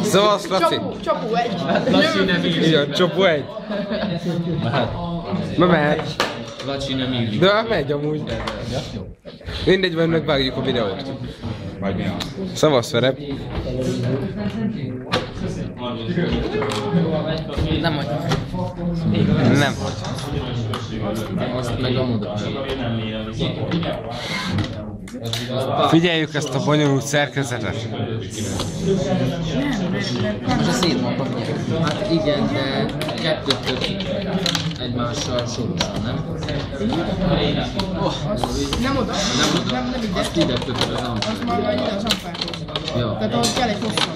Szóval az, Laci. Csapó egy. Laci nem illik. Igen, csapó egy. Mehet. Mehet. Laci nem illik. De megy amúgy. Mindegy, majd megvágjuk a videót. Szavasz, Ferep. Nem vagy. Nem. Azt meg a moda. Figyeljük ezt a bonyolult szerkezetet. Most a szétmondom. Hát igen, de kettőtök egymással sorosan, nem? Nem oda. Nem oda? Nem ide. Azt ide kötött az ampát. Azt majd ide az ampárhoz. Ja. Tehát ahhoz kell egy hosszabb.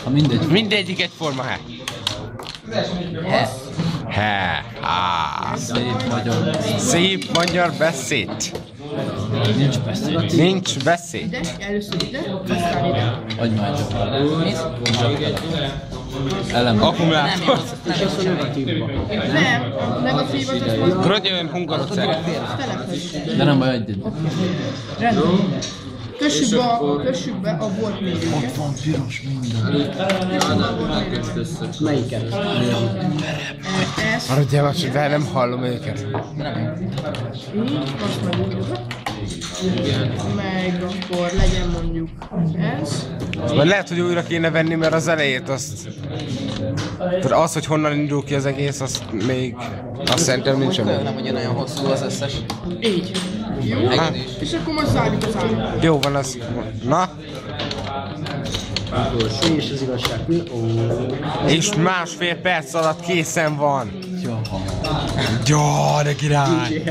Ha mindegy. Mindegyik egyforma, he. He. Szép magyar. Szép magyar beszéd. Nincs beszéd. Nincs beszéd. Ide, először ide, aztán ide. Adj már csak. Elem. Akkumulátor. És azt a negatívba. Nem, negatívat az majd Grogyön hungarocert. telephez. De nem baj, adj egy. Rendben. Kössük be a volt mérőket. Ott van piros minden. Melyiket? Ezt, Maradjál már, hogy nem hallom őket. így, azt meg úgy oda. Meg akkor legyen mondjuk ez. Vagy lehet, hogy újra kéne venni, mert az elejét azt... Tehát az, hogy honnan indul ki az egész, azt még... Azt szerintem nincs meg. Nem, hogy olyan hosszú az összes. Így. Jó? Hát. És akkor most zárjuk az állat. Jó van az. Na? És az igazság. És másfél perc alatt készen van. Ja, de király!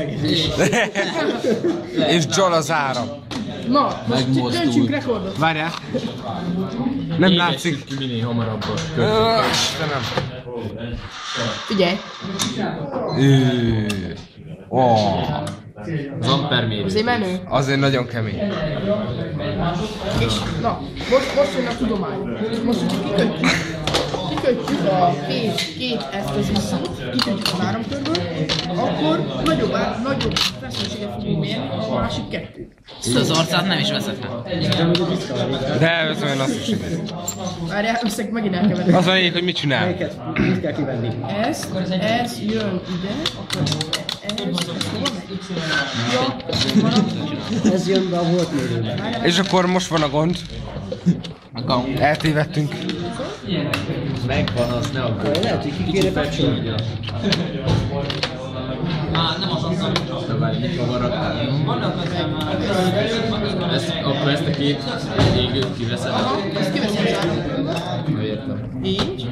És dzsol az áram. Na, most Megmozdul. döntsünk rekordot. Várjál. Nem látszik. Ki minél hamarabb. Istenem. Figyelj. Az ampermérő. Azért menő. Azért nagyon kemény. És na, most jön a tudomány. Most kikötjük a két eszközösszút, kikötjük az áramkörből, akkor nagyobb feszültséget fogunk mérni a másik kettőt. Ezt az arcát nem is veszed fel. De ez olyan azt is. Várjál, összeg megint elkeveredek. Az a lényeg, hogy mit csinál. Mit kell kivenni? Ez jön ide, akkor ez hova megy? Ja, marad. Ez jön be a volt mérőbe. És akkor most van a gond. Eltévedtünk. Megvan az, ne aggódj. Lehet, hogy ki kéne kapcsolni. De várj, mit hova raktál? Akkor ezt a két égőt kiveszed? Aha, ezt kiveszem az áramkörből. Értem. Így.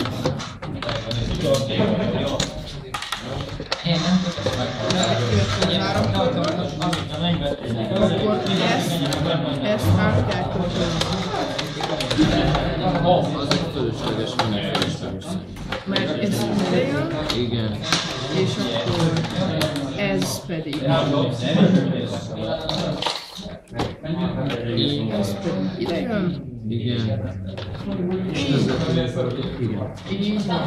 Kiveszem az áramkörből. Akkor ezt át kell kötni. Az egy fölösleges, minden fölösleges. Mert ez ide jön, Igen. és akkor ez pedig. Ez pedig ide jön. Igen. Így van.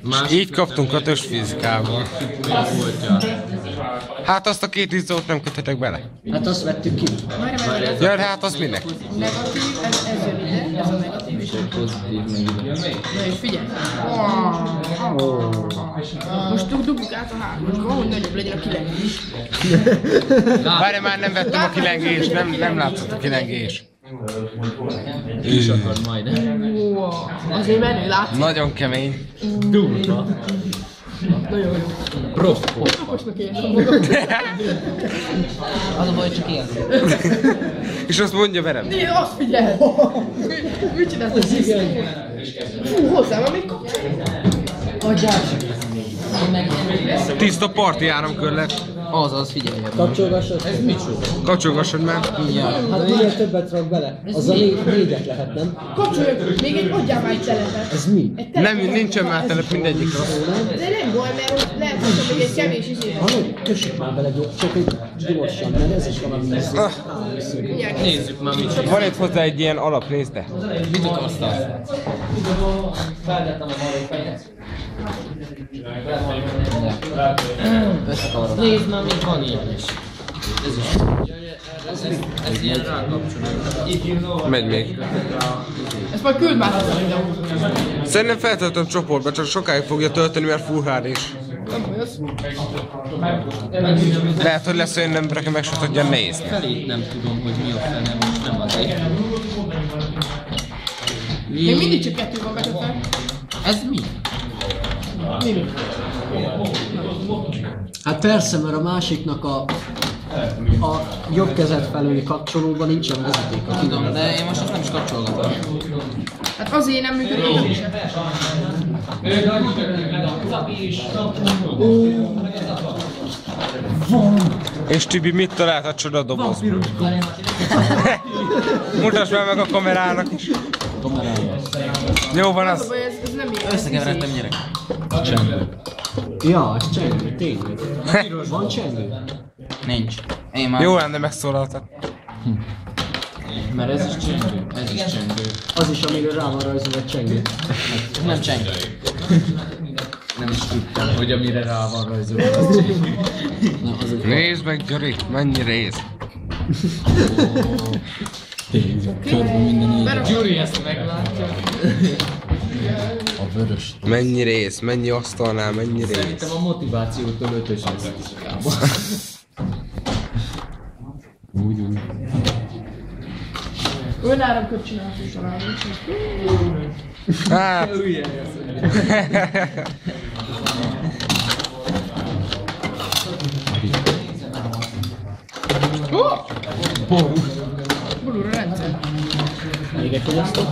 Más Így kaptunk a fizikával. mi voltja? Hát azt a két izzót nem köthetek bele. Hát azt vettük ki. Várj, Ja, de hát az minek? negatív, ez jön ide, ez a negatív, és Pozitív meg ide. na és figyelj. Most dugjuk át a hármasba, hogy nagyobb legyen a kilengés. Várj, már nem vettem a kilengés, nem látszott a kilengés. Is akar majd. Azért menő, látszik. Nagyon kemény. Durva. Nagyon jó. Proffó. Okosnak érzem magam. Az a baj, csak ilyen. És azt mondja velem. Né, azt figyelj! Mit csinálsz a szisztén? Fú, hozzám, még kapcsolni. Adjál! Tiszta parti áramkör lett. Az, figyelj. Kapcsolgassad. Ez micsoda? Kapcsolgassad már. Hát minél többet rak bele. Az a négyet lehet, nem? Kapcsoljuk! Még egy adjál már egy telepet. Ez mi? Egy telepet. Nem, nincsen már telep, mindegyik rossz. De nem baj, mert lehet, hogy még egy kevés izé. Hallod? Kössük már bele csak egy gyorsan, mert ez is valami Nézzük már mit. Van itt hozzá egy ilyen alap, nézd de. Mit akarsz te? Nézd már, még van ilyen is. Ez is. Ez ilyen rákapcsoló. Megy még. Ezt majd küld már haza videót. Szerintem feltöltöm csoportba, csak sokáig fogja tölteni, mert Full HD is. Nem baj az. Lehet, hogy lesz olyan ember, aki meg se tudja nézni. Felét nem tudom, hogy mi a fene, most nem azért. Még mindig csak 2 van bekötve. Ez mi? Hát persze, mert a másiknak a jobb kezed felüli kapcsolóban nincsen vezeték. Tudom, de én most nem is kapcsolgatom. Hát azért nem működik a videó sem. És Tibi, mit talált a csodadobozban? Mutasd már meg a kamerának is. Jó van Az a az. baj, ez nem ilyen. Összekeveredtem gyerek. Ja, ez csengő, tényleg. Van csengő? Nincs. Én már... Jó lenne megszólaltat. Mert ez is csengő, ez is csengő. Az is, amire rá van rajzolva csengő. Nem cseng. Nem is tudtam, hogy amire rá van rajzolva, az csengő. Nézd meg, Gyuri, mennyi rész. Gyuri ezt meglátja. A vörös. Mennyi rész, mennyi asztalnál, mennyi rész. Szerintem a motivációtól 5-ös lesz tisztában. Úgy. Önáramköt csináltunk talán. Hát, Bulura rendszer. Még egy fogyasztó?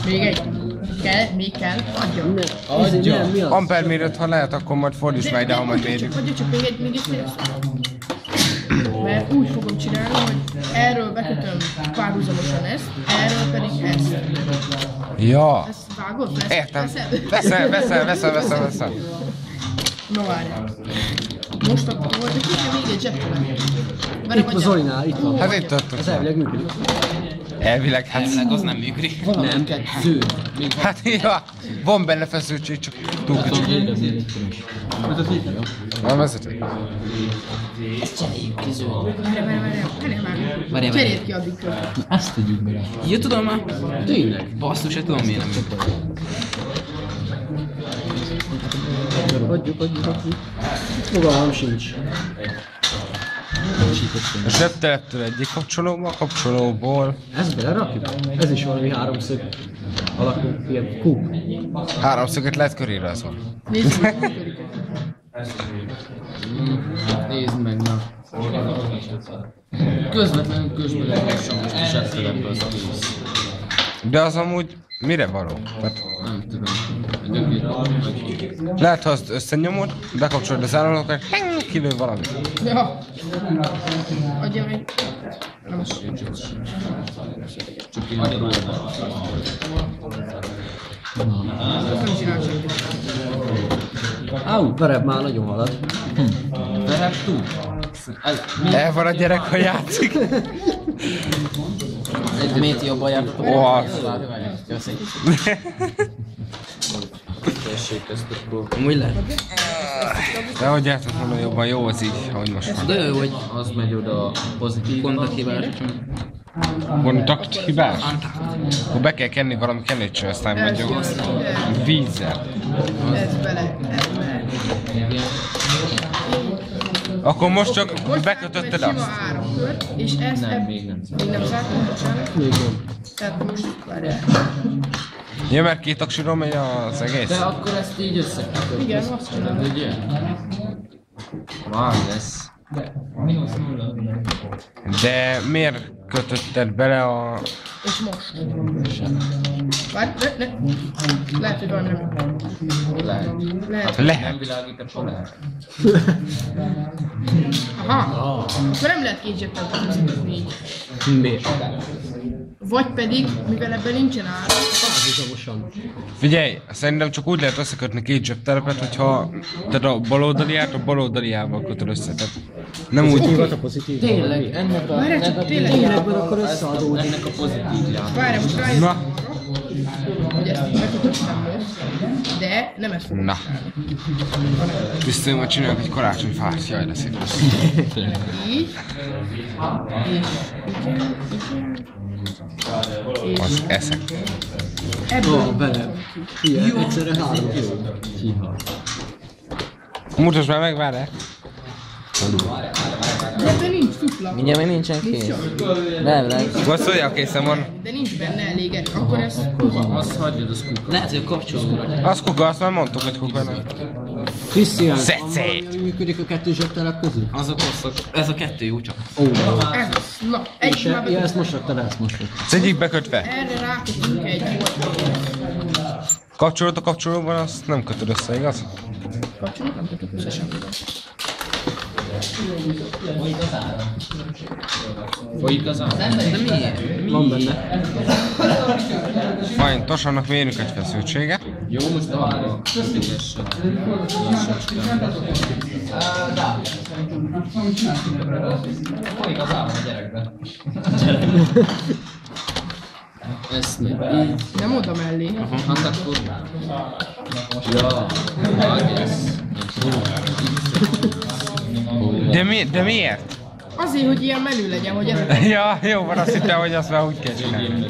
Még egy. Még kell. Adjon. Nem, mi az? ampermérőt, ha lehet, akkor majd fordíts már ide, ha majd mérjük. Adja csak még egy félszor. Mert úgy fogom csinálni, hogy erről bekötöm párhuzamosan ezt, erről pedig ezt. Ja, Ezt vágod? értem. Veszed? Veszem. No várjál. Most akkor volt, hogy kéne még egy zsebtelen. Itt a Zolinál, itt van. Hát itt tartok. Ez elvileg működik. Elvileg, hát... Elvileg az nem működik. Nem, zöld. Még Hát ja, van benne feszültség, csak túl kicsi. Nem vezető. Ezt cseréljük ki zöld. Várjál. Cseréld ki addig közben. ezt tegyük bele. Ja, tudom már. Tényleg? Basszus, hát tudom miért nem működik. Adjuk. Fogalmam sincs. A zsebteleptől egyik kapcsolóba, a kapcsolóból Ezt belerakjuk? Ez is valami háromszög alakú, ilyen kúp. háromszöget lehet körére rajzolni. Nézzük, hogy működik. Nézd meg, na. Közvetlenül lassan most is átfelebbe az kész. De az amúgy mire való? Tehát Nem tudom. lehet, ha azt összenyomod, bekapcsolod az állalokat, kilő valami. Ja. Adja meg. Nem az. Csak ilyen próbál. Nem csinál semmit. Áú, vereb már nagyon halad. Verebb túl. El van a gyerek, ha játszik. A Méti jobban járt. Oha. Köszi. Tessék ezt a próbál. Amúgy lehet. De hogy jártad volna jobban, jó az így, ahogy most van. De jó, hogy Az megy oda pozitív. kontakthibás. Kontakt hibás? Akkor be kell kenni valami kenőcső, aztán megy jó. Vízzel. Ez bele. Akkor most csak Most bekötötted vágtam egy azt. sima áramkört, és ezt Nem, még nem. Még nem zártam, bocsánat. Még nem. Tehát most várjál. Ja, mert két aksiról megy az De egész. akkor ezt így összekötöd. Igen, azt csinálom. Ugye? Van lesz. De miért kötötted bele a... És most. Várj, ne. Lehet, hogy valami nem. Lehet. Lehet. Lehet. Nem világít, akkor lehet. Aha. Akkor nem lehet két zsebben tartozni így. Miért? Vagy pedig, mivel ebben nincsen ára, Párhuzamosan. Figyelj, szerintem csak úgy lehet összekötni két zsebtelepet, hogyha te a baloldaliát a baloldaliával kötöd össze. Tehát nem úgy... Pozitívat a pozitív. Tényleg, ennek a Várj, csak negatív tényleg. lába, Akkor összeadódik. ennek a pozitív lába. várj, most rájöttem Na. arra, hogy ezt bekötöttem most, de nem ezt fogom. Na. Biztos, hogy csinálok egy karácsonyfát. Jaj, de szép lesz. Így. És Az eszek. ebből Bele. Igen, egyszerre 3 kiló. Mutasd már meg, várj. de ebben nincs szupla. Mindjárt még nincsen kész. Nem. Most szóljak, készen van. De nincs benne elég erő. Akkor ezt Azt hagyjad, az kuka. Lehet, hogy kapcsolódó. Az kuka, azt már mondtuk, hogy kuka nem. Krisztián, van Szecét. valami, ami működik a kettős zsebtelep közül? Azok hosszak. Ez a kettő jó csak. Ó, ez. Na, egy már ja, bekötött. ezt most raktad, ezt most raktad. Az egyik bekötve. Erre rákötünk egy Kapcsolódott a kapcsolóban, azt nem kötöd össze, igaz? kapcsolót, nem kötök össze semmivel. Folyik az állat. De miért? Van benne. Fajntos, annak mérjük egy feszültséget. Jó, most várjuk. Ezt nem. Így. Nem oda mellé. Hát akkor... Ja, vágj ezt. De miért? Azért, hogy ilyen menü legyen, hogy ez... Ja, jó van, azt hittem, hogy azt már úgy kell csinálni.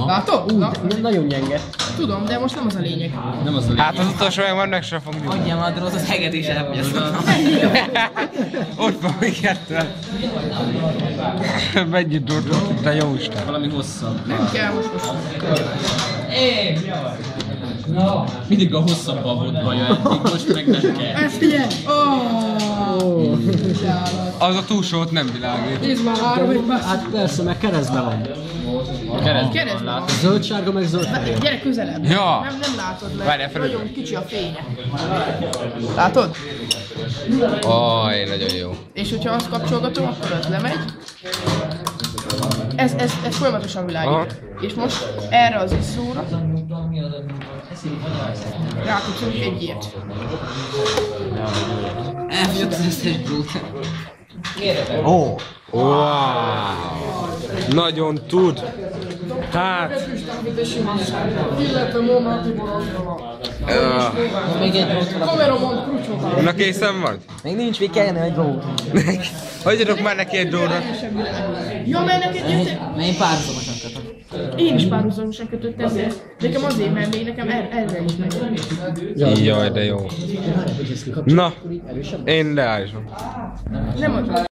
Látod? Na, Igen, nagyon gyenge. tudom, de most nem az a lényeg. Nem az a lényeg. Hát az utolsó olyan van, meg sem fog nyúlni. Adjam a drót, az heged is elfogyasztom. Ott van még kettő. Mennyit durva, te jó Isten. Valami hosszabb. Nem kell most. Mindig a hosszabban volt baja eddig, most meg nem kell. Ez figyelj! Oh, Az a túlsót nem világít. nézd már, 3 egy más. Hát persze, meg keresztben van. Keresztben van. Zöld-sárga, meg zöld-fehér. Gyere közelebb. Ja. Nem látod, Várjál, mert felül. nagyon kicsi a fénye. Látod? Aj, nagyon jó. És hogyha azt kapcsolgatom, akkor az lemegy. Ez folyamatosan világít. Aha. És most erre az izzóra rákötünk egy ilyet. Elfogyott az összes drót. Ó. Wow. Nagyon tud. Hát. Illetve Monatiból Még egy drót van. Kameramon krucsóval. Na készen van? Még nincs, még kellene egy drót. Hagyjatok már neki egy drótra. Ja, mert neked Én párhuzamosan kötök. én is párhuzamosan kötöttem ezt. Nekem azért, mert még nekem erre is megy. Jaj, de jó. Na, én leállítom. Nem az.